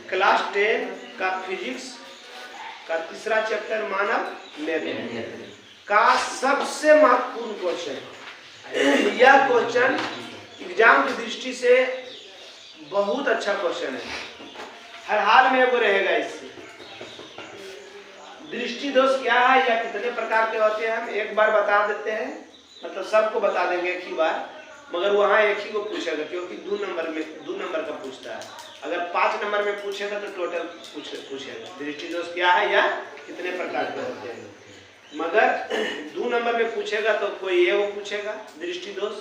Class 10 का physics का तीसरा चैप्टर मानव नेत्र का सबसे महत्वपूर्ण क्वेश्चन। यह क्वेश्चन एग्जाम की दृष्टि से बहुत अच्छा क्वेश्चन है, हर हाल में वो रहेगा। इससे दृष्टि दोष क्या है या कितने प्रकार के होते हैं हम एक बार बता देते हैं, मतलब सबको बता देंगे एक ही बार, मगर वहाँ एक ही को पूछेगा क्योंकि 2 नंबर का पूछता है। अगर 5 नंबर में पूछेगा तो टोटल पूछेगा दृष्टि दोष क्या है या कितने प्रकार के होते हैं। मगर 2 नंबर में पूछेगा तो कोई ये वो पूछेगा दृष्टि दोष,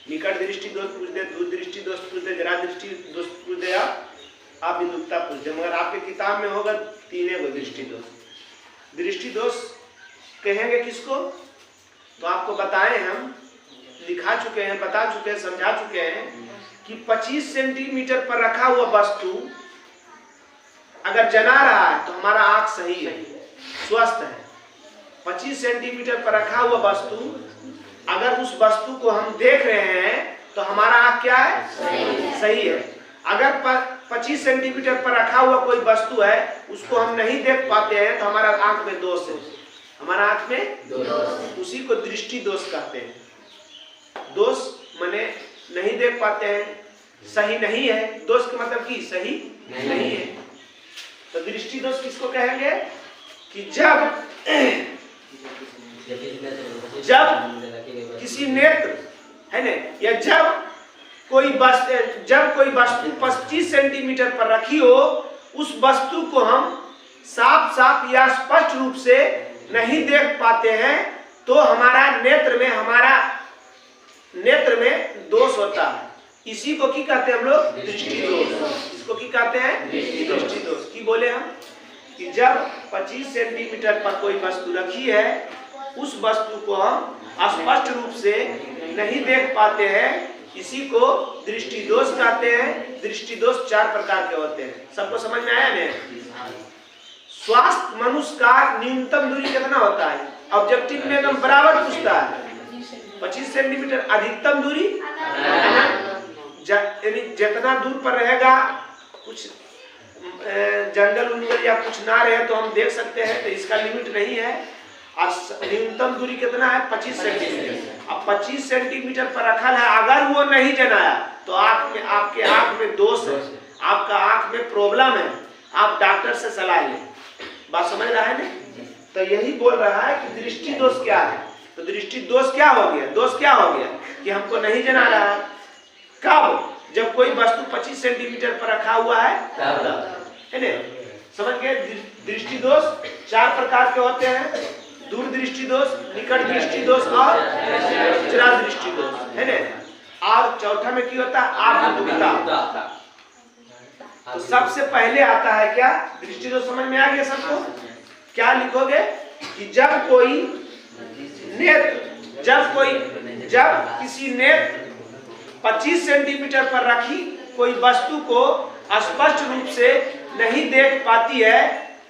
निकट दृष्टि दोष पूछ दे, दूर दृष्टि दोष पूछ दे, जरा दृष्टि दोष पूछ दे, आप बिंदुकता पूछ दे। मगर आपके किताब में होगा 3 दृष्टि दोष। दृष्टि दोष कहेंगे किसको तो आपको बताएं, हम लिखा चुके हैं, बता चुके हैं, समझा चुके हैं कि 25 सेंटीमीटर पर रखा हुआ वस्तु अगर जना रहा है तो हमारा आंख सही है, स्वस्थ है। 25 सेंटीमीटर पर रखा हुआ वस्तु, अगर उस वस्तु को हम देख रहे हैं तो हमारा आंख क्या है, सही है। अगर 25 सेंटीमीटर पर रखा हुआ कोई वस्तु है उसको हम नहीं देख पाते हैं तो हमारा आंख में दोष है, हमारा आंख में दोष, उसी को दृष्टि दोष कहते हैं। दोष माने नहीं देख पाते हैं, सही नहीं है, दोष का मतलब कि सही नहीं है। तो दृष्टि दोष किसको कहेंगे कि जब किसी नेत्र है ना, या जब कोई वस्तु 25 सेंटीमीटर पर रखी हो, उस वस्तु को हम साफ या स्पष्ट रूप से नहीं देख पाते हैं तो हमारा नेत्र में दोष होता है। इसी को की कहते हैं हम लोग दृष्टि दोष। इसको की कहते हैं दृष्टि दोष। की बोले हम कि जब 25 सेंटीमीटर पर कोई वस्तु रखी है, उस वस्तु को हम स्पष्ट रूप से नहीं देख पाते हैं, इसी को दृष्टि दोष कहते हैं। दृष्टि दोष 4 प्रकार के होते हैं। सबको समझ में आया ना? स्वास्थ्य मनुष्य का न्यूनतम दूरी कितना होता है? ऑब्जेक्टिव में एकदम बराबर पूछता है 25 सेंटीमीटर। अधिकतम दूरी यानी जितना दूर पर रहेगा, कुछ जंगल या कुछ ना रहे तो हम देख सकते हैं, तो इसका लिमिट नहीं है। और न्यूनतम दूरी कितना है? 25 सेंटीमीटर। अब 25 सेंटीमीटर पर रखा है, अगर वो नहीं जनाया तो आपके आंख में दोष है, आपका आंख में प्रॉब्लम है, आप डॉक्टर से सलाह लें। बात समझ रहा है ना? तो यही बोल रहा है कि दृष्टि दोष क्या है। तो दृष्टि दोष क्या हो गया? दोष क्या हो गया कि हमको नहीं जना रहा है। कब? जब कोई वस्तु 25 सेंटीमीटर पर रखा हुआ है ना। समझ गए? दृष्टि दोष 4 प्रकार के होते हैं, दूर दृष्टि दोष, निकट दृष्टि दोष और जरा दृष्टि दोष, है ना। और चौथा में क्या होता है? आत्मदुखता। तो सबसे पहले आता है क्या? दृष्टि दोष। समझ में आ गया सबको? क्या लिखोगे कि जब किसी नेत्र 25 सेंटीमीटर पर रखी कोई वस्तु को स्पष्ट रूप से नहीं देख पाती है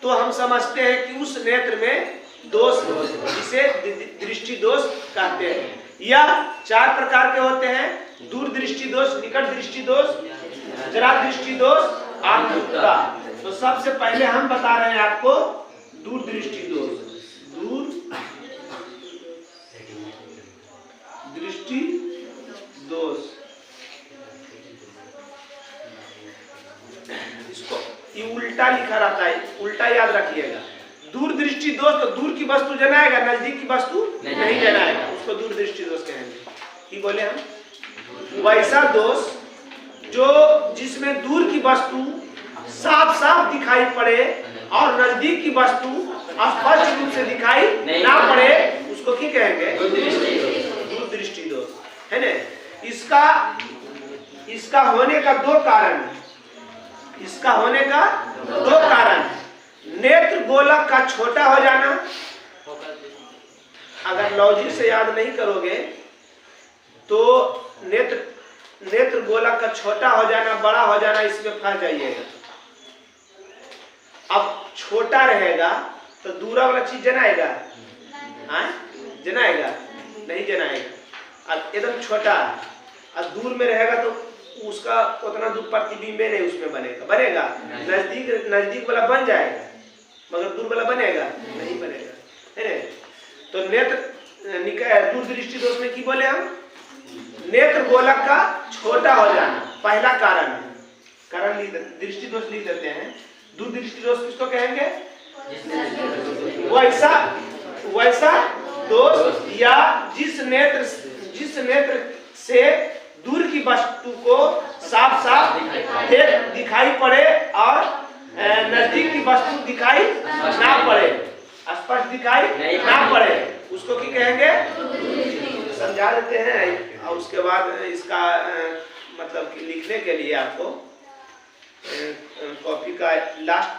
तो हम समझते हैं कि उस नेत्र में दोष, जिसे दृष्टि दोष कहते हैं। यह 4 प्रकार के होते हैं, दूर दृष्टि दोष, निकट दृष्टि दोष, जरा दृष्टि दोष, आत्मदुखता। तो सबसे पहले हम बता रहे हैं आपको दूर दृष्टि दोष। दूर दृष्टि दोष, इसको ये उल्टा लिखा रहता है, उल्टा याद रखिएगा। दूर दृष्टि दोष, तो दूर की वस्तु जनाएगा, नजदीक की वस्तु नहीं जनाएगा, उसको दूर दृष्टि दोष कहेंगे। की बोले हम? वैसा दोष जिसमें दूर की वस्तु साफ दिखाई पड़े और नजदीक की वस्तु स्पष्ट रूप से दिखाई ना पड़े, उसको की कहेंगे? दूर दृष्टि दोष, है ना। इसका होने का 2 कारण है। इसका होने का 2 कारण है। नेत्र गोलक का छोटा हो जाना, अगर लॉजिक से याद नहीं करोगे तो नेत्र गोलक का छोटा हो जाना, बड़ा हो जाना, इसमें फंस जाइएगा। अब छोटा रहेगा तो दूरा वाला चीज जनाएगा? नहीं जनाएगा। अब एकदम छोटा और दूर में रहेगा तो उसका उसका उतना दूर प्रतिबिंब नहीं उसमें बनेगा, बनेगा नजदीक वाला बन जाएगा, मगर दूर वाला बनेगा नहीं बनेगा, है ना। तो नेत्र दूर दृष्टि दोष में की बोले हम, नेत्र गोलक का छोटा हो जाना पहला कारण है। कारण दृष्टि दोष लिख देते हैं। दूर दृष्टि दोष किसको कहेंगे? वैसा दोष या जिस नेत्र से दूर की वस्तु को साफ साफ दिखाई पड़े और नजदीक की वस्तु दिखाई ना पड़े, स्पष्ट दिखाई ना पड़े, उसको की कहेंगे? समझा देते हैं। और उसके बाद इसका मतलब कि लिखने के लिए आपको कॉपी का लास्ट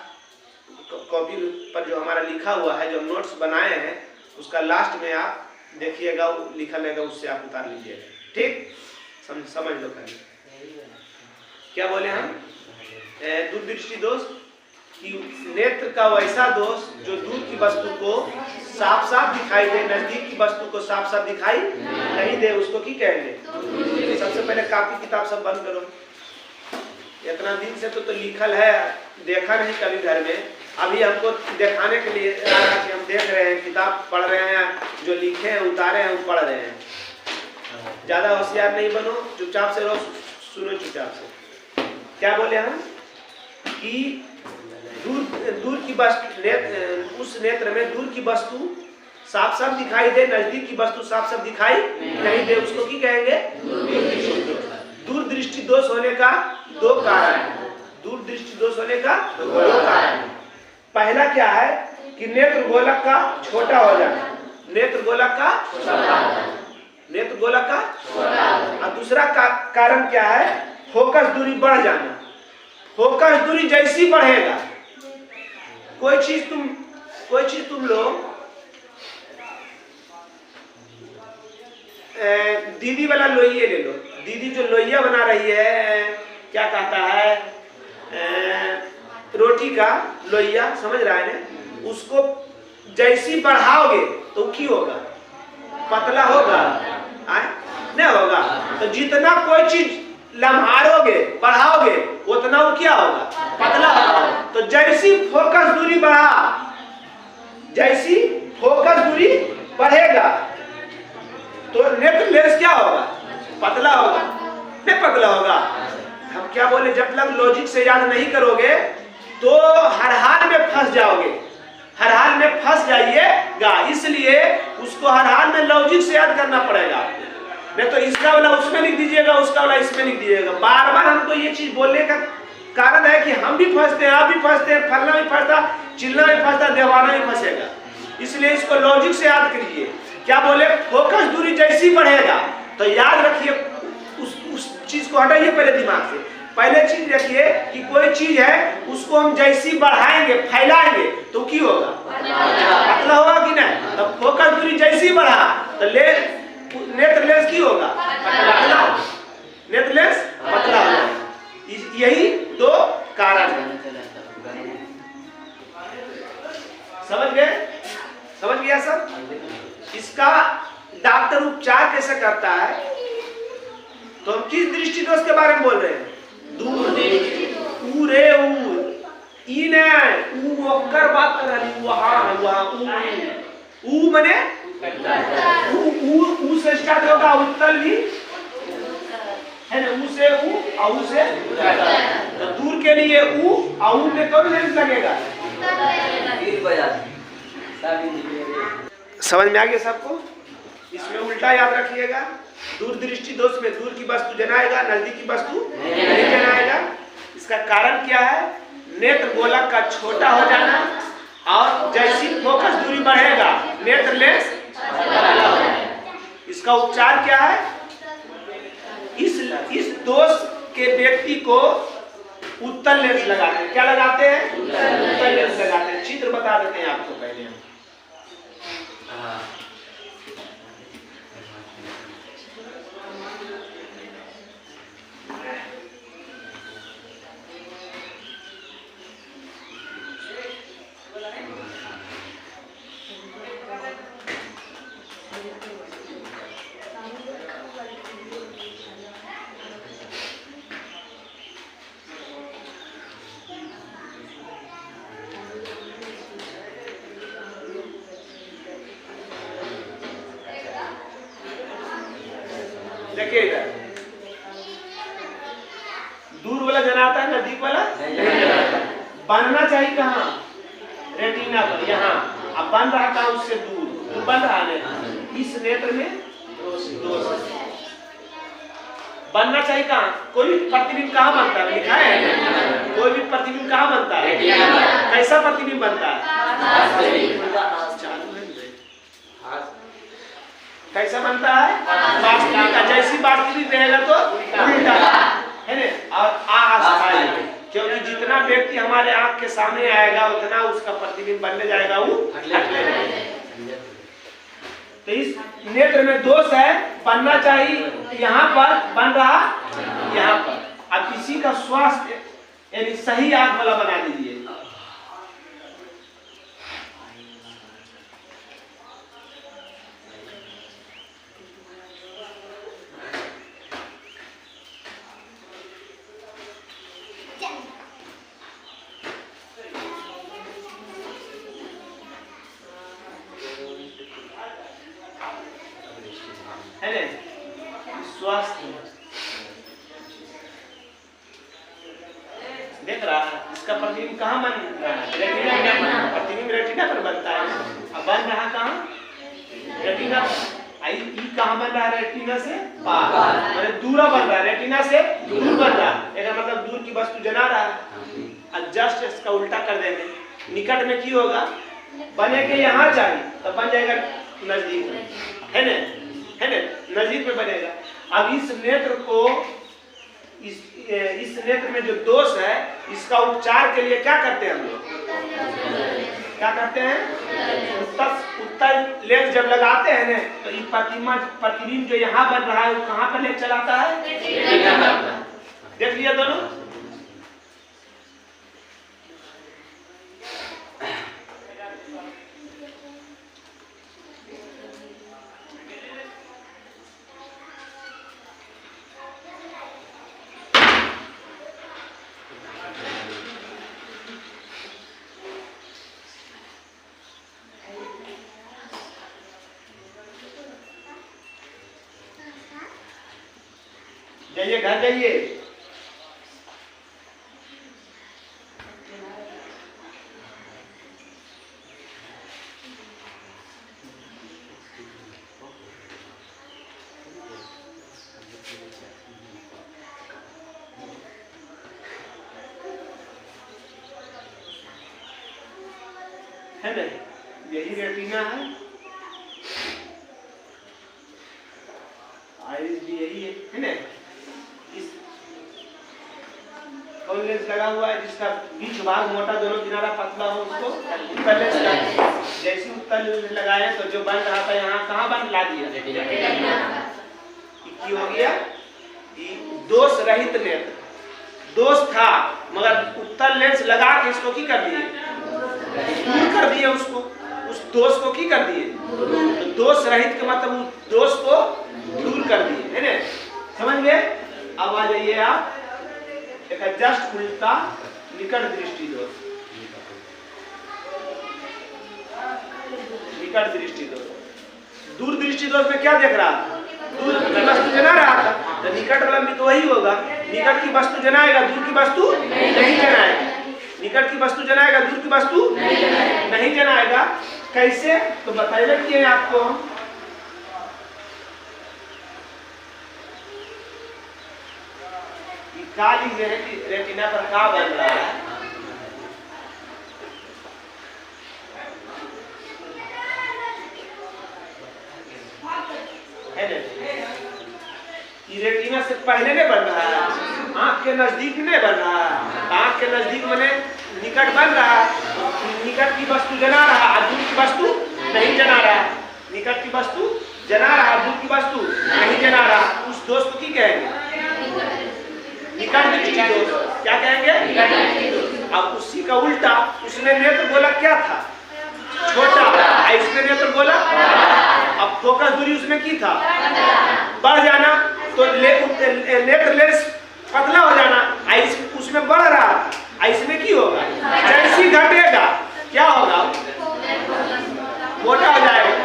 कॉपी पर जो हमारा लिखा हुआ है, जो नोट्स बनाए हैं, उसका लास्ट में आप देखिएगा, लिखा रहेगा, उससे आप उतार लीजिएगा। ठीक, समझ लो। क्या बोले हम? दूर दृष्टि दोष कि नेत्र का वैसा दोष जो दूर की वस्तु को साफ साफ दिखाई दे, नजदीक की वस्तु को साफ साफ दिखाई नहीं दे, उसको की कहेंगे? सबसे पहले कॉपी किताब सब बंद करो। इतना दिन से तो लिखल है, देखा नहीं कभी घर में, अभी हमको दिखाने के लिए हम देख रहे हैं, किताब पढ़ रहे हैं, जो लिखे हैं उतारे हैं वो पढ़ रहे हैं। ज्यादा होशियार नहीं बनो, चुपचाप से रहो, सुनो चुपचाप से। क्या बोले हम कि दूर की वस्तु, उस नेत्र में दूर की वस्तु साफ साफ दिखाई दे, नजदीक की वस्तु साफ साफ दिखाई नहीं दे, उसको की कहेंगे? दूर दृष्टि दोष होने का दो कारण है। दूर दृष्टि दोष होने का दो कारण है। पहला क्या है कि नेत्र गोलक का छोटा हो जाना, नेत्र गोलक का नेत्र गोलक का और दूसरा कारण क्या है? फोकस दूरी बढ़ जाना। फोकस दूरी जैसी बढ़ेगा, कोई चीज तुम लोग दीदी वाला लोहिया ले लो। दीदी जो लोहिया बना रही है, क्या कहता है, रोटी का लोहिया, समझ रहा है ना? उसको जैसी बढ़ाओगे तो क्या होगा? पतला होगा, नहीं होगा। तो जितना कोई चीज लम्हारोगे, बढ़ाओगे, उतना वो क्या होगा? पतला होगा। तो जैसी फोकस दूरी बढ़ेगा तो नेत्र लेंस क्या होगा? पतला होगा, नहीं पतला होगा। हम क्या बोले, जब तक लॉजिक से याद नहीं करोगे तो हर हाल में फंस जाओगे, हर हाल में फंस जाइएगा। इसलिए उसको हर हाल में लॉजिक से याद करना पड़ेगा। नहीं तो इसका वाला उसमें लिख दीजिएगा, उसका वाला इसमें लिख दीजिएगा। बार बार हमको ये चीज बोलने का कारण है कि हम भी फंसते हैं, आप भी फंसते हैं, फलना भी फंसता, चिल्ला भी फंसता, देवाना भी फंसेगा। इसलिए इसको लॉजिक से याद करिए। क्या बोले? फोकस दूरी जैसी बढ़ेगा तो याद रखिए, उस चीज को हटाइए पहले दिमाग से। पहले चीज रखिए कि कोई चीज है, उसको हम जैसी बढ़ाएंगे, फैलाएंगे तो क्या होगा? पतला होगा कि नहीं? तो फोकस दूरी जैसी बढ़ा तो नेत्र लेंस की होगा? पतला। नेत्र लेंस पतला होगा। यही दो कारण है। समझ गए? समझ गया सब? इसका डॉक्टर उपचार कैसे करता है? तो हम किस दृष्टि दोष के बारे में बोल रहे हैं? दूर दृष्टि। पूरे ओकर बात कर रही, ऊ मने ऊ से स्टार्ट होगा, उत्तल भी है ना, ऊ से ऊ और ऊ से तो दूर के लिए ऊ और ऊ में कौन लेंस लगेगा? समझ में आ गया सबको? इसमें उल्टा याद रखिएगा। दूर दृष्टि दोष में दूर की वस्तु जनाएगा, नजदीक की वस्तु नहीं जनाएगा। इसका कारण क्या है? नेत्र गोलक का छोटा हो जाना और जैसी फोकस दूरी बढ़ेगा नेत्र लेंस। इसका उपचार क्या है? इस दोष के व्यक्ति को उत्तल लेंस लगाते हैं। क्या लगाते हैं? उत्तल लेंस लगाते हैं। चित्र बता देते हैं आपको पहले हम। देखिए इधर, दूर वाला जना आता है, नजदीक वाला बनना चाहिए कहाँ? रेटिना पर, यहाँ। अब बन रहा कहाँ? उससे दूर, दूर बन रहा है। इस नेत्र में दोष बनना चाहिए कहाँ? कोई भी प्रतिबिंब कहाँ बनता है? लिखा है कोई भी प्रतिबिंब कहाँ बनता है? कैसा प्रतिबिंब बनता है? कैसा बनता है? वास्तविक का। जैसी वास्तविक रहेगा तो उल्टा है ना, और अस्थायी, क्योंकि जितना व्यक्ति हमारे आंख के सामने आएगा उतना उसका प्रतिबिंब बनने जाएगा, वो हटने जाएगा। तो इस नेत्र में दोष है, बनना चाहिए यहाँ पर, बन रहा यहाँ पर। अब इसी का स्वास्थ्य यानी सही आंख वाला बना दीजिए। है ना, स्वास्थ्य देख रहा है, इसका प्रतिबिंब कहाँ बन रहा है? रेटिना में। प्रतिबिंब रेटिना पर बनता है। अब बन रहा कहाँ? रेटिना। आई कहाँ बन रहा है? रेटिना से पार, मतलब दूर बन रहा है, रेटिना से दूर बन रहा है। इसका मतलब दूर की वस्तु जना रहा है। अब जस्ट इसका उल्टा कर देंगे, निकट में की होगा? बने के यहाँ चाहिए तो बन जाएगा नजदीक में, है ना, है ना, नजदीक में बनेगा। अब इस नेत्र को, इस नेत्र में जो दोष है, इसका उपचार के लिए क्या करते हैं हम लोग? क्या करते हैं? उत्तर लेंस जब लगाते हैं ना, तो ये प्रतिबिंब जो यहाँ बन रहा है वो कहाँ पर ले चलाता है? देख लिया दोनों। जाइए घर जाइए। है ना, यही रेटिना है, आइरिस भी यही है ना। इस कौन लेंस लगा हुआ है जिसका बीच भाग मोटा, दोनों किनारा पतला हो, उसको उत्तर लेंस लगाते हैं। जैसे उत्तर लेंस लगाए तो जो बन रहा था यहाँ कहाँ बन ला दिया? की हो गया दोष रहित नेत्र। दोष था मगर उत्तर लेंस लगा के इसको की कर दिए? दूर कर दिए उसको, उस दोष को की कर दिए? तो दोष रहित का मतलब उस दोष को दूर कर दिए, है ना, समझ गए? अब आ जाइए आप एक जस्ट उल्टा निकट दृष्टि दोष। निकट दृष्टि दोष, दूर दृष्टि दोष में क्या देख रहा था? दूर की वस्तु जना रहा था, तो निकट वाला भी तो वही होगा। निकट की वस्तु जनाएगा, दूर की वस्तु नहीं जनाएगा। निकट की वस्तु जनाएगा, दूर की वस्तु नहीं जनाएगा। कैसे? तो बताइए कि आपको काली रेटिना पर क्या बन रहा है? रेटिना से पहले नहीं बन रहा है, आंख के नजदीक नहीं बन रहा है। आंख के नजदीक मैंने निकट बन रहा है, निकट की वस्तु जना रहा है, दूर की वस्तु नहीं जना रहा है। निकट की वस्तु जना रहा है, दूर की वस्तु नहीं जना रहा। उस दोष को की कहेंगे? निकट दृष्टि दोष। क्या कहेंगे? अब उसी का उल्टा, उसने नेत्र बोला क्या था? छोटा, इसने नेत्र बोला। अब फोकस दूरी उसमें की था? बढ़ जाना, तो नेत्र लेंस पतला हो जाना, उसमें बढ़ रहा, इसमें की होगा? जैसी घटेगा क्या होगा? मोटा हो जाएगा।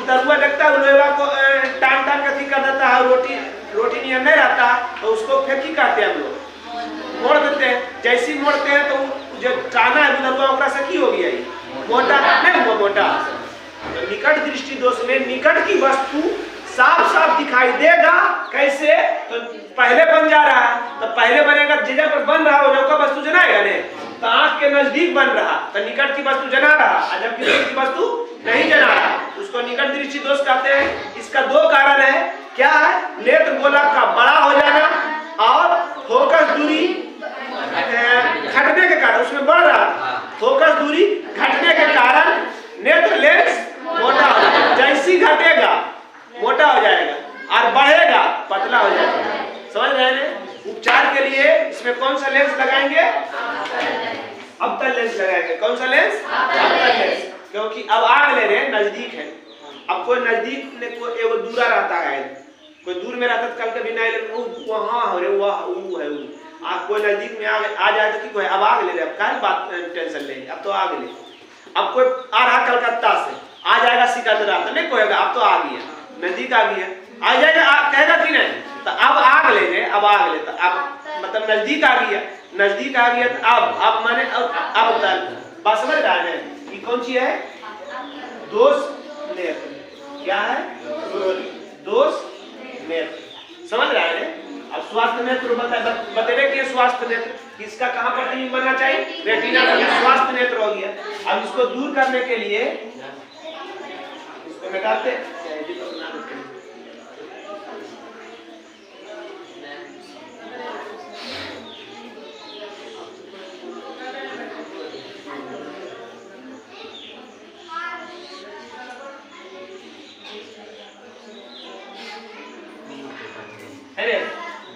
उतरुआ लगता है लोहा को टान टान के कर देता है, रोटी नहीं नहीं रहता तो उसको फिर की करते हैं हम लोग, मोड़ देते हैं। जैसे ही मोड़ते हैं तो जो टाना है उतरुआ ओकरा से की हो गया, मोटा नहीं हुआ मोटा। तो निकट दृष्टि दोष में निकट की वस्तु साफ साफ दिखाई देगा। कैसे? तो पहले बन जा रहा है, तो पहले बनेगा जगह पर बन रहा हो का वस्तु जनाएगा ने, तो आंख के नजदीक बन रहा तो निकट की वस्तु जना रहा, जबकि दूर की वस्तु नहीं जना रहा, उसको निकट दृष्टि दोष कहते हैं। इसका दो कारण है, क्या है? नेत्र गोलक का बड़ा हो जाना और फोकस दूरी घटने के कारण, उसमें बढ़ रहा फोकस दूरी घटने के कारण नेत्र लेंस मोटा हो जाएगा। जैसी घटेगा मोटा हो जाएगा और बढ़ेगा पतला हो जाएगा। समझ रहे हैं? उपचार के लिए इसमें कौन सा लेंस लगाएंगे? अवतल लेंस लगाएंगे। कौन सा लेंस? अवतल लेंस, क्योंकि अब आग ले रहे नजदीक है। अब कोई नजदीक में कोई एगो दूरा रहता है, कोई दूर में रहता तो कल कभी नहीं वहाँ हो रहे वह है आप कोई नजदीक में आ जाए तो की अब आग ले रहे, अब क्या बात टेंशन ले, अब तो आग ले। अब कोई आ रहा कलकत्ता से आ जाएगा सिकंदरा तो नहीं कहेगा अब तो आ गया, नजदीक आ गया, आ जाएगा कहेगा कि नहीं? तो अब आग ले रहे, अब आग ले, तो अब मतलब नजदीक आ गया, नजदीक आ गया तो अब माने अब बात समझ रहा है कि कौन सी है? दोष नेत्र। क्या है? दोष नेत्र। समझ रहा है? अब स्वास्थ्य नेत्र बतेरे कि स्वास्थ्य नेत्र किसका कहाँ प्रतिबिंब बनना चाहिए? रेटिना का। स्वास्थ्य नेत्र हो गया। अब इसको दूर करने के लिए इसको मिटाते हैं।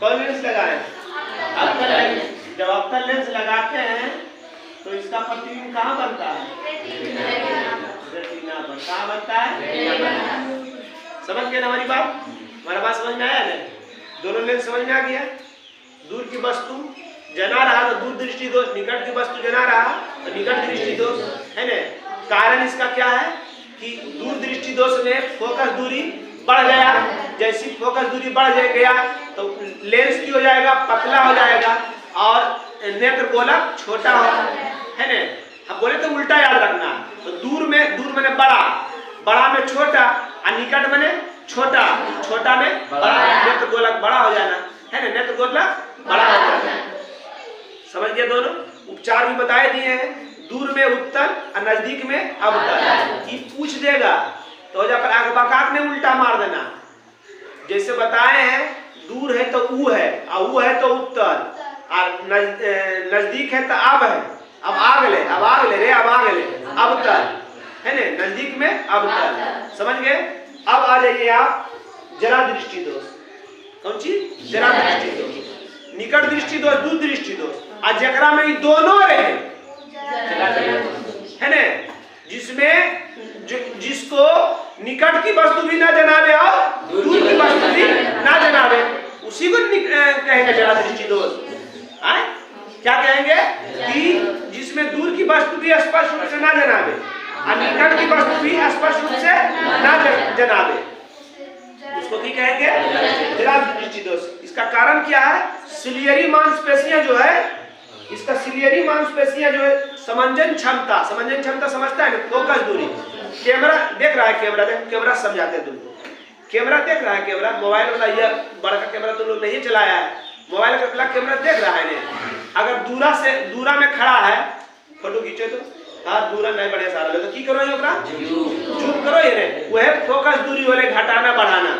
कौन लेंस लगाए? अवतल लेंस। जब अवतल लेंस लगाते हैं तो इसका प्रतिबिंब कहाँ बनता है? रेटिना पर। कहाँ बनता है? समझ गए ना हमारी बात? हमारा बात समझ में आया ना? दोनों लेंस समझ में आ गया। दूर की वस्तु जना रहा तो दूर दृष्टि दोष, निकट की वस्तु जना रहा तो निकट दृष्टि दोष, है ना? कारण इसका क्या है कि दूर दृष्टि दोष में फोकस दूरी बढ़ गया। जैसी फोकस दूरी बढ़ गया तो लेंस की हो जाएगा, पतला हो जाएगा और नेत्र गोलक छोटा हो, है ना? हम बोले तो उल्टा याद रखना। तो दूर में बड़ा, बड़ा में छोटा और निकट में छोटा, छोटा में बड़ा, नेत्र गोलक बड़ा हो जाना, है ना? नेत्र गोलक बड़ा हो जाना। समझ गए? दोनों उपचार भी बताए दिए हैं, दूर में उत्तल और नजदीक में अवतल। की पूछ देगा तो जब आंख बकाक में उल्टा मार देना। जैसे बताए हैं दूर है तो ऊ है और ऊ है तो उत्तर और नजदीक है तो अब है, अब आग ले, अब आग ले रे, अब आग ले, अवतल, है ना? नजदीक में अवतल। समझ गए? अब आ जाइए आप जरा दृष्टि दोष। कौन चीज? जरा दृष्टि दोष। निकट दृष्टि दोष, दूर दृष्टि दोष। और जकरा में दोनों रहे, है ना? जिसमें जिसको निकट की वस्तु भी ना जनावे और दूर की वस्तु भी ना जनावे, उसी को कहेंगे जरा दृष्टि दोष। क्या कहेंगे? कि जिसमें दूर की वस्तु भी स्पष्ट रूप से ना जनावे और निकट की वस्तु भी स्पष्ट रूप से ना जनावे, उसको की कहेंगे? जरा दृष्टि दोष। इसका कारण क्या है? सिलियरी मांसपेशियां जो है, इसका सिलियरी मांसपेशियां जो है समंजन क्षमता समझता है ना? फोकस दूरी। कैमरा देख रहा है, कैमरा समझाते हैं तुमको। कैमरा देख रहा है, कैमरा मोबाइल वाला, ये बड़ा कैमरा तुम लोग नहीं चलाया है, मोबाइल का कैमरा देख रहा है ना? अगर दूरा में खड़ा है, फोटो खींचे तो हाँ दूरा नहीं बढ़िया सारा तो की करो जूम करो ये रे, वह फोकस दूरी वाले घटाना बढ़ाना।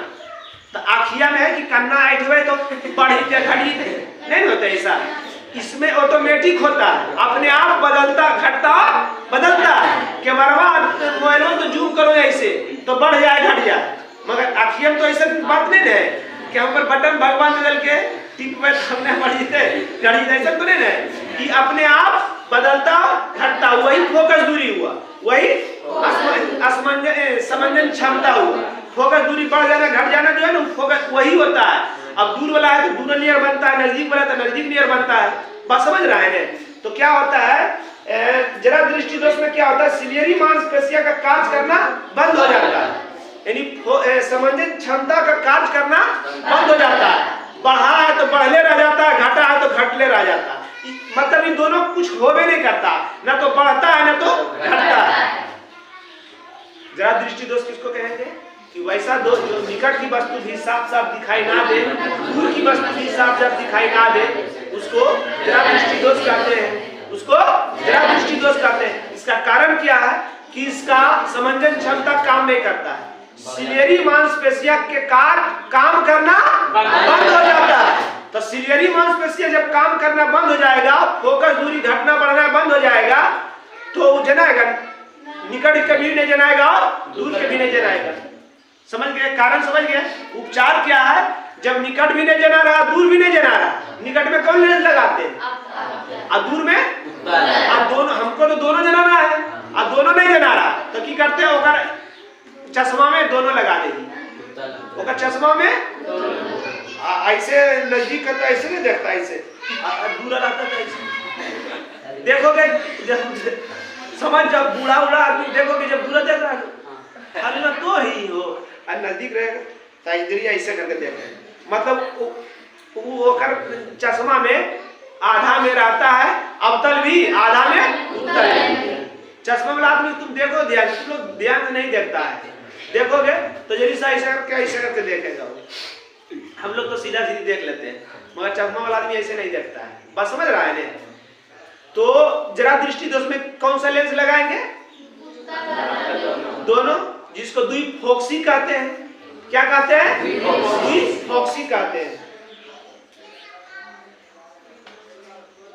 तो आखिया में है कि कन्ना ऐठवे तो बढ़ी घड़ी नहीं होता ऐसा। इसमें ऑटोमेटिक होता है, अपने आप बदलता घटता बदलता है। कैमरा मोबाइलों तो जूम करो ऐसे तो बढ़ जाए घट जाए, मगर आखिया में तो ऐसा बात नहीं है कि हम पर बटन भगवान बदल के टिप में हमने बढ़ी थे घड़ी, ऐसा तो नहीं है कि अपने आप बदलता घटता। वही फोकस दूरी हुआ, वही समंजन क्षमता हुआ। फोकस दूरी बढ़ जाना घट जाना जो है ना, फोकस वही होता है। अब दूर वाला है तो दूर नियर बनता है, नजदीक वाला तो नजदीक नियर बनता है। बात समझ रहा है ना? तो क्या होता है जरा दृष्टि दोष में क्या होता है? सिलियरी मांसपेशियां का कार्य करना बंद हो जाता है। यानी समंजन क्षमता का कार्य करना बंद हो जाता है। बढ़ा है तो बढ़ले रह जाता है, घटा है तो घटले रह जाता है। मतलब इन दोनों कुछ होवे नहीं करता, ना तो बढ़ता है ना तो घटता है। जरा दृष्टि दोष किसको कहेंगे कि वैसा दोष जो निकट की वस्तु भी साफ साफ दिखाई ना दे, दूर की वस्तु भी साफ साफ दिखाई ना दे, उसको जरा दृष्टि दोष कहते हैं, उसको जरा दृष्टि दोष कहते हैं। इसका कारण क्या है कि इसका समंजन क्षमता काम नहीं करता है। सिलियरी मांसपेशिया के काम करना बंद हो जाता है। तो सिलियरी मांसपेशिया जब काम करना बंद हो जाएगा, फोकस दूरी घटना बढ़ना बंद हो जाएगा, तो वो जनाएगा, निकट कभी नहीं जनाएगा और दूर कभी नहीं जनाएगा। समझ गए? कारण समझ गए? उपचार क्या है? जब निकट भी नहीं जना रहा, दूर भी नहीं जना रहा, निकट में कौन लेंस लगाते हैं और दूर में दोनों, हमको तो दोनों जनाना है और दोनों नहीं जना रहा, तो की करते हैं ओकर चश्मा में दोनों लगा देगी। ओकर चश्मा में ऐसे नजदीक करता, ऐसे नहीं देखता, ऐसे दूर रहता था ऐसे। देखोगे जब समझ, जब बूढ़ा आदमी देखोगे जब दूर देख रहा है, अरे ना तो ही हो, और नजदीक रहेगा तो इधर ऐसे करके देखें। मतलब वो चश्मा में आधा में रहता है अवतल भी, आधा में उत्तल भी। चश्मा वाला आदमी तुम देखो ध्यान, तुम लोग ध्यान से नहीं देखता है, देखोगे तो जल्दी से ऐसे करके देखेगा। हम लोग तो सीधा सीधी देख लेते हैं, मगर चश्मा वाला आदमी ऐसे नहीं देखता है। बस समझ रहा है ने? तो जरा दृष्टि दोष में कौन सा लेंस लगाएंगे? दोनों, जिसको द्विफोक्सी कहते हैं। क्या कहते हैं? द्विफोक्सी कहते हैं,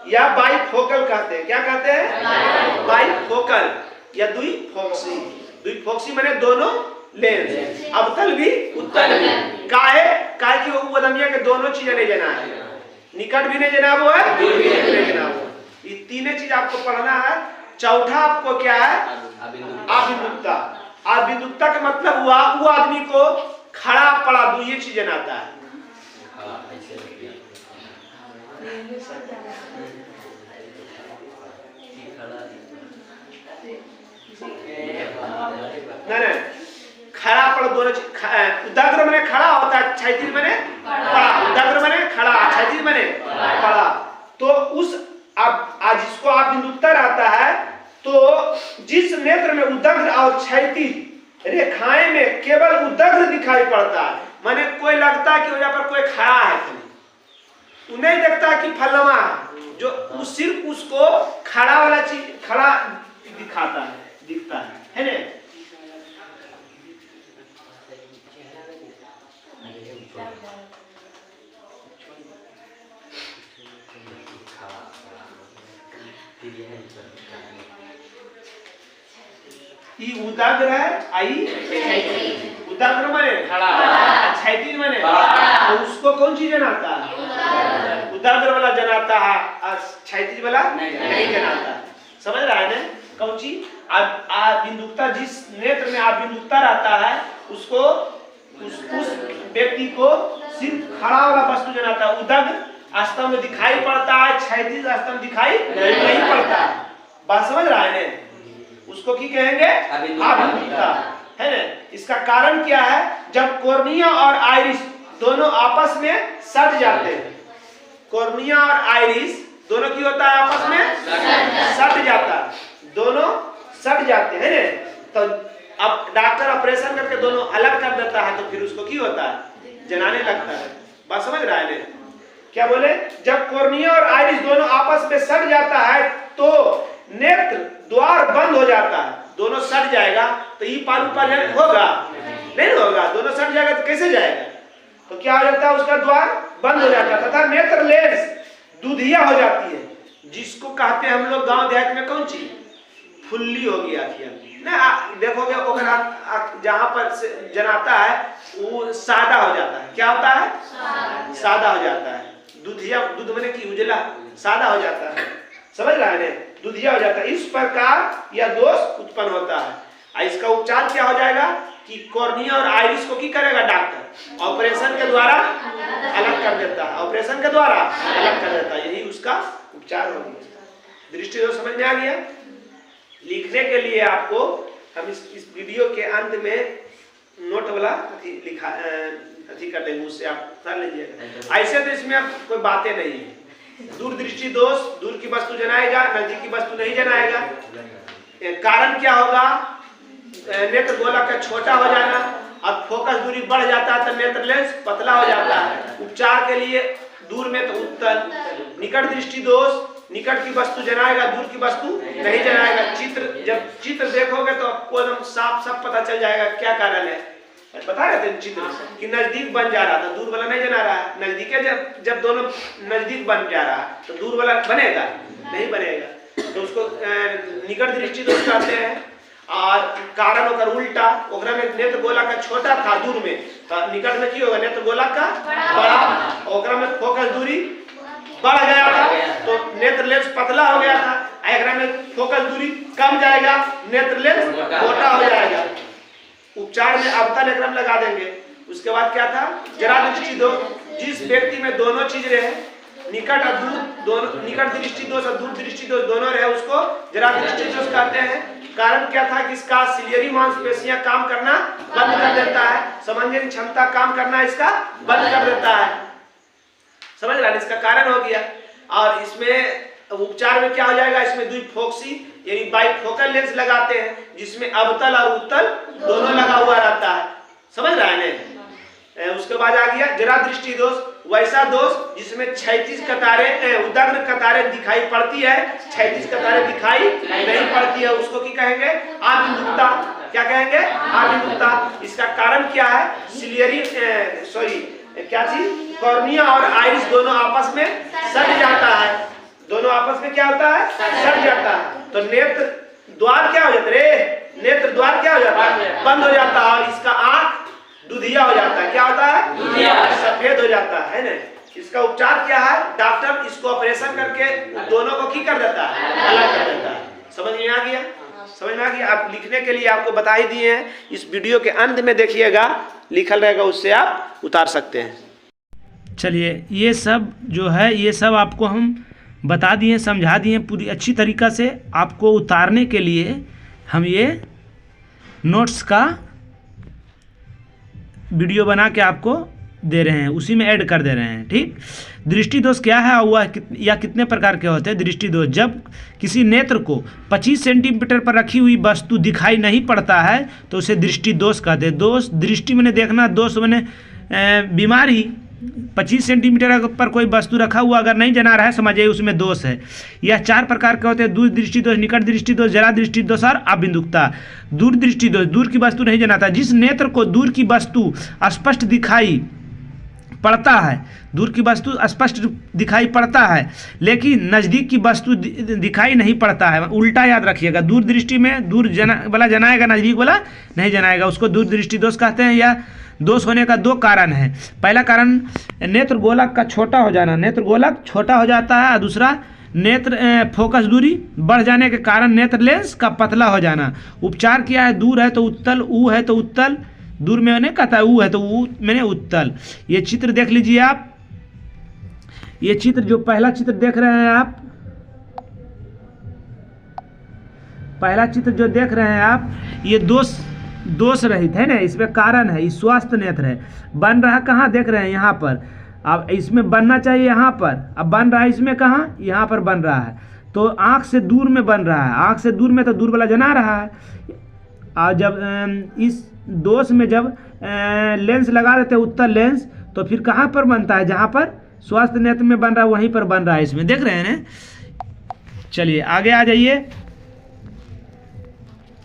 या बाइफोकल कहते हैं। क्या कहते हैं? बाइफोकल या द्विफोक्सी। द्विफोक्सी माने दोनों लेंस, अवतल भी उत्तल भी। काहे कि वो आदमिया के दोनों चीजें नहीं जना है, निकट भी नहीं जना वो है, दूर भी नहीं जना वो। ये तीनों चीज आपको पढ़ना है। चौथा आपको क्या है? अभिमुखता। अभिमुखता का मतलब हुआ वो आदमी को खड़ा पड़ा दो ये चीज जनाता है। नहीं, खड़ा पड़ा दोनों चीज। उदाग्र माने खड़ा होता है, क्षैतिज माने पड़ा। उदाग्र माने खड़ा, क्षैतिज माने पड़ा। तो उस आज जिसको आप बिंदुता रहता है, तो जिस नेत्र में उदग्र और क्षैतिज रेखाएं में केवल उदग्र दिखाई पड़ता है, माने कोई लगता है कि वहां पर कोई खड़ा है, तू नहीं देखता कि फलवा है, जो सिर्फ उसको खड़ा वाला चीज खड़ा दिखाता है, दिखता है ना? उदाग्र है, आई उदाग्र माने खड़ा, क्षैतिज माने तो उसको कौन चीज जनाता है? उदाग्र वाला जनाता है और क्षैतिज वाला नहीं जनाता है। समझ रहा है ना? कौन चीज? बिंदुकता, जिस नेत्र में आप बिंदुकता रहता है, उसको उस व्यक्ति को सिर्फ खड़ा वाला वस्तु जनाता है। उदग्र स्तंभ दिखाई पड़ता है, क्षैतिज स्तंभ दिखाई नहीं पड़ता। बात समझ रहा है ना? उसको की कहेंगे? अभिमुखता, है ना? इसका कारण क्या है? जब कॉर्निया और आइरिस दोनों आपस में सट जाते हैं, कॉर्निया और आइरिस दोनों की होता है आपस में सट जाता है, दोनों सट जाते हैं ना? तो अब डॉक्टर ऑपरेशन करके दोनों अलग कर देता है, तो फिर उसको की होता है? जनाने लगता है। बात समझ रहा है ना? क्या बोले? जब कॉर्निया और आइरिस दोनों आपस में सट जाता है तो नेत्र द्वार बंद हो जाता है, दोनों सट जाएगा तो ये पार होगा नहीं होगा, दोनों सट जाएगा तो कैसे जाएगा? तो क्या हो जाता है? उसका द्वार बंद हो जाता है तथा नेत्र लेंस दुधिया हो जाती है, जिसको कहते हैं हम लोग गांव देहात में कौन चीज? फुल्ली हो गई आँखियां ना। देखोगे जहां पर जनाता है वो सादा हो जाता है। क्या होता है? सादा हो जाता है। दुधिया, दूध मैंने की उजला, सादा हो जाता है। समझ रहा है ना? दुधिया हो जाता है। इस प्रकार यह दोष उत्पन्न होता है। इसका उपचार क्या हो जाएगा कि कॉर्निया और आइरिस को की करेगा डॉक्टर? ऑपरेशन के द्वारा अलग कर देता है, ऑपरेशन के द्वारा अलग कर देता है। यही उसका उपचार होगी। दृष्टि दोष समझ में आ गया? लिखने के लिए आपको हम इस वीडियो के अंत में नोट वाला लिखा अथी कर देंगे, उससे आप कर लीजिएगा। ऐसे तो इसमें अब कोई बातें नहीं है। दूरदृष्टि दोष, दूर की वस्तु जनाएगा, नजदीक की वस्तु नहीं जनाएगा। कारण क्या होगा? नेत्र गोलक का छोटा हो जाना, अब फोकस दूरी बढ़ जाता है तो नेत्र लेंस पतला हो जाता है। उपचार के लिए दूर में तो उत्तल। निकट दृष्टि दोष, निकट की वस्तु जनाएगा, दूर की वस्तु नहीं जनाएगा। चित्र, जब चित्र देखोगे तो आपको एकदम साफ साफ पता चल जाएगा क्या कारण है। बता रहे थे चित्र कि नजदीक बन जा रहा था, दूर वाला नहीं जना रहा है। नजदीक जब दोनों नजदीक बन जा रहा है तो दूर वाला बनेगा नहीं बनेगा, तो उसको निकट दृष्टि दोष कहते हैं। और कारण होकर उल्टा, ओकरा में नेत्र गोला का छोटा था दूर में, तो निकट में क्या होगा? नेत्र गोला का बड़ा। ओकरा में फोकस दूरी बढ़ गया था तो नेत्र लेंस पतला हो गया था। एकरा में फोकस दूरी कम जाएगा, नेत्र लेंस मोटा हो जाएगा। उपचार में अवतल एकरा में लगा देंगे। उसके बाद क्या था? जरा दृष्टि दोष, जिस व्यक्ति में दोनों चीज रहे, निकट और दूर दोनों, निकट दृष्टि दोष और दूर दृष्टि दोष दोनों रहे, उसको जरा दृष्टि दोष कहते हैं। कारण क्या था कि इसका सिलियरी मांसपेशियां काम करना बंद कर देता है, समंजन क्षमता काम करना इसका बंद कर देता है। समझ रहा है? इसका कारण हो गया। और इसमें उपचार में क्या हो जाएगा? इसमें द्विफोक्सी यानी बाइफोकल लेंस लगाते हैं, जिसमें अवतल और उत्तल दोनों लगा हुआ रहता है। समझ रहा है नहीं? उसके बाद आ गया जरा दृष्टि दोष, वैसा दोष जिसमें 36 कतारें उदग्र कतारें दिखाई पड़ती है, 36 कतारें दिखाई नहीं पड़ती है, उसको क्या कहेंगे? अबिंदुकता। क्या कहेंगे? अबिंदुकता। इसका कारण क्या है? सिलियरी क्या चीज? कॉर्निया और आइरिस दोनों आपस में सट जाता है। दोनों आपस में क्या होता है? सट जाता है। तो नेत्र द्वार क्या हो जाता है? नेत्र द्वार क्या हो जाता है? बंद हो जाता है। और इसका आंख दुधिया हो जाता है। क्या होता है? दुधिया, सफेद हो जाता है ना। इसका उपचार क्या है? डॉक्टर इसको ऑपरेशन करके दोनों को की कर देता है? अलग कर देता है। समझ में आ गया? समझ में आ गया? आप लिखने के लिए आपको बता ही दिए हैं, इस वीडियो के अंत में देखिएगा, लिखल रहेगा, उससे आप उतार सकते हैं। चलिए, ये सब जो है ये सब आपको हम बता दिए, समझा दिए पूरी अच्छी तरीक़ा से। आपको उतारने के लिए हम ये नोट्स का वीडियो बना के आपको दे रहे हैं, उसी में ऐड कर दे रहे हैं। ठीक, दृष्टि दोष क्या है या कितने प्रकार के होते हैं? दृष्टि दोष जब किसी नेत्र को 25 सेंटीमीटर पर रखी हुई वस्तु दिखाई नहीं पड़ता है तो उसे दृष्टि दोष कहते हैं। दोष, दृष्टि मैंने देखना, दोष मैंने बीमारी। 25 सेंटीमीटर पर कोई वस्तु रखा हुआ अगर नहीं जना रहा है, समझिए उसमें दोष है। यह 4 प्रकार के होते हैं: दूर दृष्टि दोष, निकट दृष्टि दोष, जरा दृष्टि दोष और अबिंदुकता। दूर दृष्टि दोष, दूर की वस्तु नहीं जनाता। जिस नेत्र को दूर की वस्तु स्पष्ट दिखाई पड़ता है, दूर की वस्तु स्पष्ट दिखाई पड़ता है लेकिन नज़दीक की वस्तु दिखाई नहीं पड़ता है। उल्टा याद रखिएगा, दूर दृष्टि में दूर वाला जनाएगा, नज़दीक वाला नहीं जनाएगा, उसको दूर दृष्टि दोष कहते हैं। या दोष होने का 2 कारण है। पहला कारण नेत्र गोलक का छोटा हो जाना, नेत्र गोलक छोटा हो जाता है। और दूसरा नेत्र फोकस दूरी बढ़ जाने के कारण नेत्र लेंस का पतला हो जाना। उपचार किया है, दूर है तो उत्तल, ऊ है तो उत्तल, दूर में मैंने कहता है ऊ है तो ऊ मैंने उत्तल। ये चित्र देख लीजिए आप, ये चित्र जो पहला चित्र देख रहे हैं आप, पहला चित्र जो देख रहे हैं आप, ये दोष रहित है ना, इसमें कारण है, इस स्वास्थ्य नेत्र है। बन रहा कहाँ देख रहे हैं? यहाँ पर। अब इसमें बनना चाहिए यहाँ पर, अब बन रहा है इसमें कहाँ? यहाँ पर बन रहा है। तो आँख से दूर में बन रहा है, आँख से दूर में तो दूर वाला जना रहा है। और जब इस दोष में जब लेंस लगा देते हैं उत्तल लेंस, तो फिर कहाँ पर बनता है? जहाँ पर स्वास्थ्य नेत्र में बन रहा है वहीं पर बन रहा है, इसमें देख रहे हैं ना। चलिए आगे आ जाइए।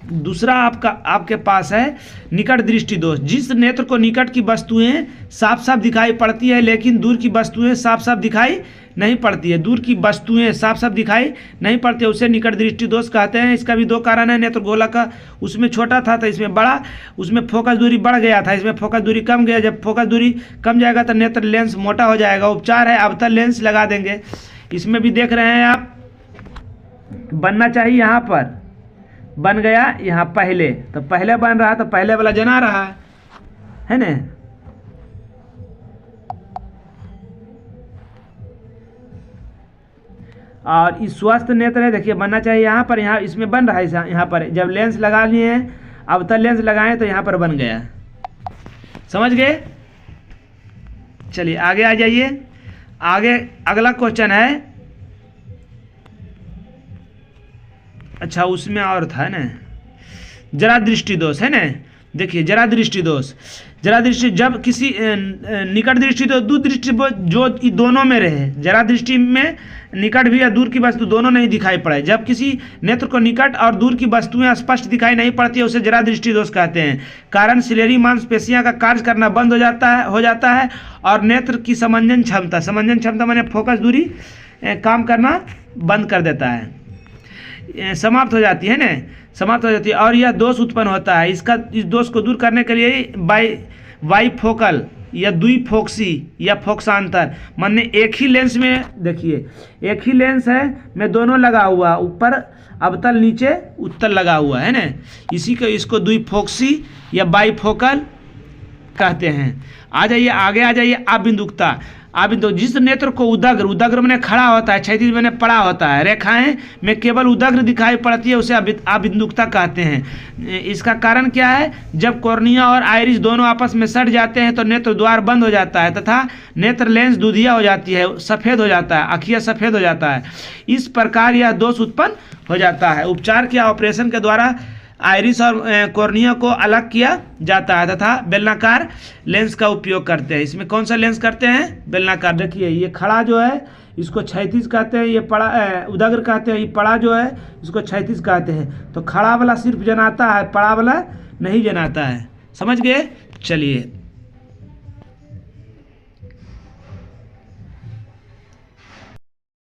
दूसरा आपके पास है निकट दृष्टि दोष। जिस नेत्र को निकट की वस्तुएं साफ साफ दिखाई पड़ती है लेकिन दूर की वस्तुएं साफ साफ दिखाई नहीं पड़ती है, दूर की वस्तुएं साफ साफ दिखाई नहीं पड़ती है, उसे निकट दृष्टि दोष कहते हैं। इसका भी 2 कारण है। नेत्र गोला का उसमें छोटा था तो इसमें बड़ा, उसमें फोकस दूरी बढ़ गया था, इसमें फोकस दूरी कम गया। जब फोकस दूरी कम जाएगा तो नेत्र लेंस मोटा हो जाएगा। उपचार है, अवतल लेंस लगा देंगे। इसमें भी देख रहे हैं आप, बनना चाहिए यहाँ पर, बन गया यहाँ पहले, तो पहले बन रहा तो पहले वाला जना रहा है ना। और इस स्वस्थ नेत्र है, देखिए बनना चाहिए यहाँ पर, यहाँ इसमें बन रहा है। यहाँ पर जब लेंस लगा लिए हैं, अवतल लेंस लगाएं तो यहाँ पर बन गया। समझ गए? चलिए आगे आ जाइए। आगे अगला क्वेश्चन है, अच्छा उसमें और था ना, जरा दृष्टि दोष है ना। देखिए जरा दृष्टि दोष, जरा दृष्टि जब किसी निकट दृष्टि तो दूर दृष्टि जो दोनों में रहे, जरा दृष्टि में निकट भी या दूर की वस्तु दोनों नहीं दिखाई पड़े। जब किसी नेत्र को निकट और दूर की वस्तुएं स्पष्ट दिखाई नहीं पड़ती है उसे जरा दृष्टि दोष कहते हैं। कारण सिलेरी मांसपेशियां का कार्य करना बंद हो जाता है और नेत्र की समंजन क्षमता माने फोकस दूरी काम करना बंद कर देता है, समाप्त हो जाती है ना, समाप्त हो जाती है और यह दोष उत्पन्न होता है। इस दोष को दूर करने के लिए बाईफोकल या द्विफोक्सी या फोक्सांतर माने एक ही लेंस में, देखिए एक ही लेंस है में दोनों लगा हुआ, ऊपर अवतल नीचे उत्तल लगा हुआ है ना, इसी को इसको द्विफोक्सी या बाईफोकल कहते हैं। आ जाइए आगे, आ जाइए अबिंदुकता। अबिंदु जिस नेत्र को उदग्र मैंने खड़ा होता है, क्षैतिज मैंने पड़ा होता है, रेखाएं में केवल उदग्र दिखाई पड़ती है उसे अबिंदुकता कहते हैं। इसका कारण क्या है? जब कॉर्निया और आइरिस दोनों आपस में सट जाते हैं तो नेत्र द्वार बंद हो जाता है तथा नेत्र लेंस दुधिया हो जाती है, सफ़ेद हो जाता है, आँखिया सफ़ेद हो जाता है। इस प्रकार यह दोष उत्पन्न हो जाता है। उपचार के ऑपरेशन के द्वारा आइरिस और कॉर्निया को अलग किया जाता है तथा बेलनाकार लेंस का उपयोग करते हैं। इसमें कौन सा लेंस करते हैं? बेलनाकार। देखिए ये खड़ा जो है इसको क्षैतिज कहते हैं, ये पड़ा उदग्र कहते हैं, ये पड़ा जो है इसको क्षैतिज कहते हैं। तो खड़ा वाला सिर्फ जनाता है, पड़ा वाला नहीं जनाता है। समझ गए? चलिए